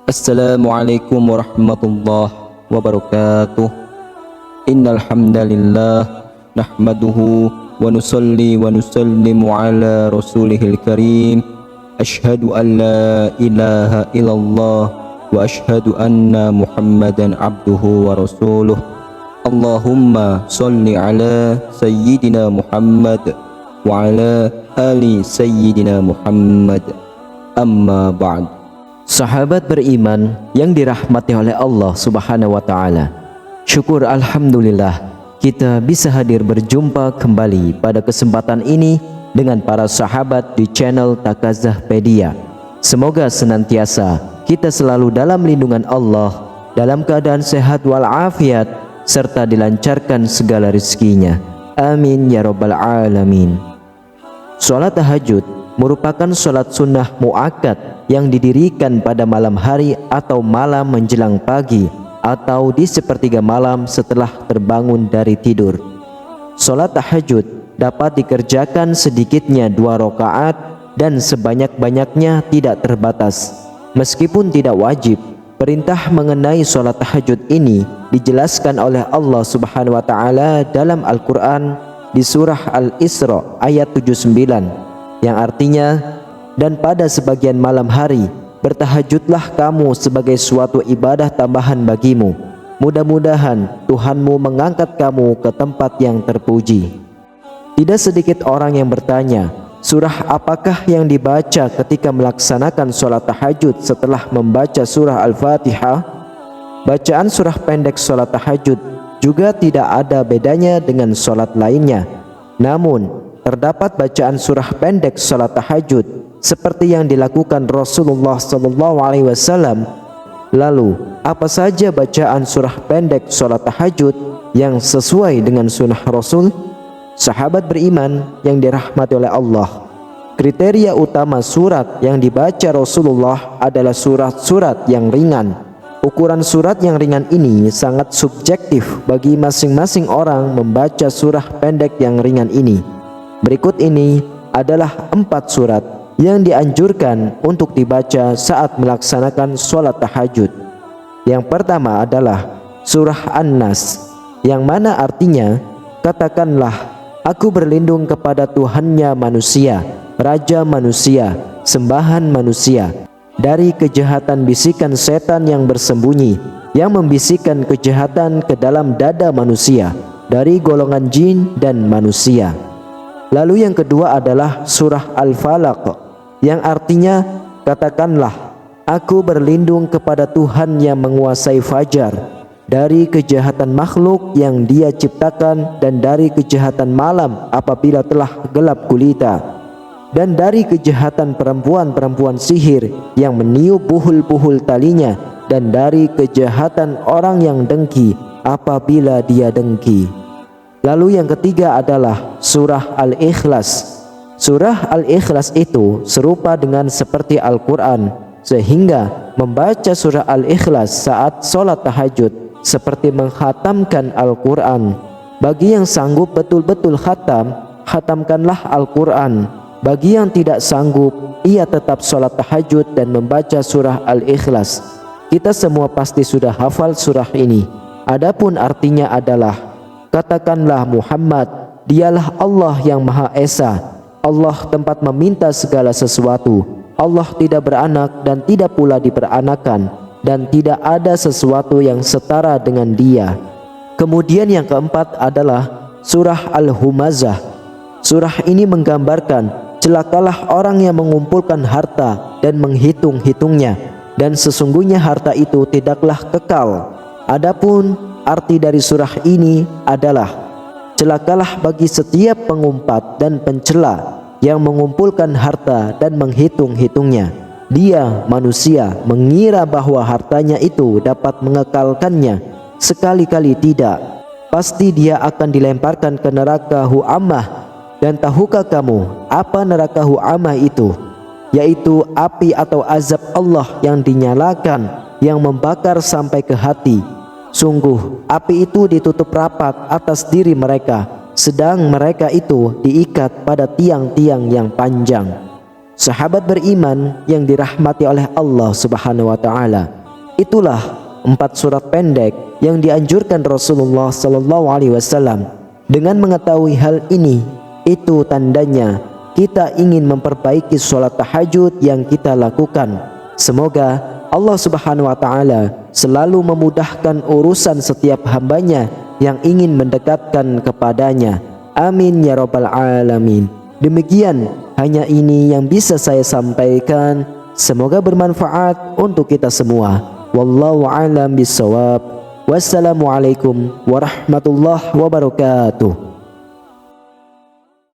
Assalamualaikum warahmatullahi wabarakatuh. Innal hamdalillah nahmaduhu wa nusalli wa nusallimu ala rasulihil karim. Ashhadu an la ilaha illallah wa ashhadu anna Muhammadan abduhu wa rasuluh. Allahumma salli ala sayyidina Muhammad wa ala ali sayyidina Muhammad. Amma ba'd. Sahabat beriman yang dirahmati oleh Allah Subhanahu wa taala. Syukur alhamdulillah kita bisa hadir berjumpa kembali pada kesempatan ini dengan para sahabat di channel Takazahpedia. Semoga senantiasa kita selalu dalam lindungan Allah, dalam keadaan sehat walafiat serta dilancarkan segala rezekinya. Amin ya rabbal alamin. Salat tahajud merupakan sholat sunnah muakkad yang didirikan pada malam hari atau malam menjelang pagi atau di sepertiga malam setelah terbangun dari tidur. Sholat tahajud dapat dikerjakan sedikitnya 2 rakaat dan sebanyak-banyaknya tidak terbatas. Meskipun tidak wajib, perintah mengenai sholat tahajud ini dijelaskan oleh Allah Subhanahu wa taala dalam Al-Qur'an di surah Al-Isra ayat 79. Yang artinya, dan pada sebagian malam hari bertahajudlah kamu sebagai suatu ibadah tambahan bagimu. Mudah-mudahan Tuhanmu mengangkat kamu ke tempat yang terpuji. Tidak sedikit orang yang bertanya, surah apakah yang dibaca ketika melaksanakan sholat tahajud setelah membaca surah Al-Fatihah? Bacaan surah pendek sholat tahajud juga tidak ada bedanya dengan sholat lainnya. Namun terdapat bacaan surah pendek salat tahajud seperti yang dilakukan Rasulullah SAW. Lalu, apa saja bacaan surah pendek salat tahajud yang sesuai dengan sunnah Rasul? Sahabat beriman yang dirahmati oleh Allah, kriteria utama surat yang dibaca Rasulullah adalah surat-surat yang ringan. Ukuran surat yang ringan ini sangat subjektif bagi masing-masing orang membaca surah pendek yang ringan ini. Berikut ini adalah 4 surat yang dianjurkan untuk dibaca saat melaksanakan sholat tahajud. Yang pertama adalah surah An-Nas, yang mana artinya, katakanlah, aku berlindung kepada Tuhannya manusia, Raja manusia, sembahan manusia, dari kejahatan bisikan setan yang bersembunyi, yang membisikkan kejahatan ke dalam dada manusia, dari golongan jin dan manusia. Lalu yang kedua adalah surah Al-Falaq, yang artinya, katakanlah, aku berlindung kepada Tuhan yang menguasai fajar, dari kejahatan makhluk yang Dia ciptakan dan dari kejahatan malam apabila telah gelap gulita, dan dari kejahatan perempuan-perempuan sihir yang meniup puhul-puhul talinya, dan dari kejahatan orang yang dengki apabila dia dengki. Lalu yang ketiga adalah surah Al-Ikhlas. Surah Al-Ikhlas itu serupa dengan seperti Al-Quran, sehingga membaca surah Al-Ikhlas saat sholat tahajud seperti menghatamkan Al-Quran. Bagi yang sanggup betul-betul khatam, khatamkanlah Al-Quran. Bagi yang tidak sanggup, ia tetap sholat tahajud dan membaca surah Al-Ikhlas. Kita semua pasti sudah hafal surah ini. Adapun artinya adalah, katakanlah Muhammad, dialah Allah yang Maha Esa. Allah tempat meminta segala sesuatu. Allah tidak beranak dan tidak pula diperanakan, dan tidak ada sesuatu yang setara dengan Dia. Kemudian yang keempat adalah surah Al-Humazah. Surah ini menggambarkan, celakalah orang yang mengumpulkan harta dan menghitung-hitungnya, dan sesungguhnya harta itu tidaklah kekal. Adapun arti dari surah ini adalah, celakalah bagi setiap pengumpat dan pencela yang mengumpulkan harta dan menghitung-hitungnya. Dia, manusia, mengira bahwa hartanya itu dapat mengekalkannya. Sekali-kali tidak. Pasti dia akan dilemparkan ke neraka Hu'amah. Dan tahukah kamu apa neraka Hu'amah itu? Yaitu api atau azab Allah yang dinyalakan, yang membakar sampai ke hati. Sungguh api itu ditutup rapat atas diri mereka, sedang mereka itu diikat pada tiang-tiang yang panjang. Sahabat beriman yang dirahmati oleh Allah Subhanahu wa taala, Itulah 4 surat pendek yang dianjurkan Rasulullah sallallahu alaihi wasallam. Dengan mengetahui hal ini, itu tandanya kita ingin memperbaiki sholat tahajud yang kita lakukan. Semoga Allah Subhanahu wa taala selalu memudahkan urusan setiap hambanya yang ingin mendekatkan kepadanya. Amin ya rabbal alamin. Demikian, hanya ini yang bisa saya sampaikan. Semoga bermanfaat untuk kita semua. Wallahu a'lam bishawab. Wassalamualaikum warahmatullahi wabarakatuh.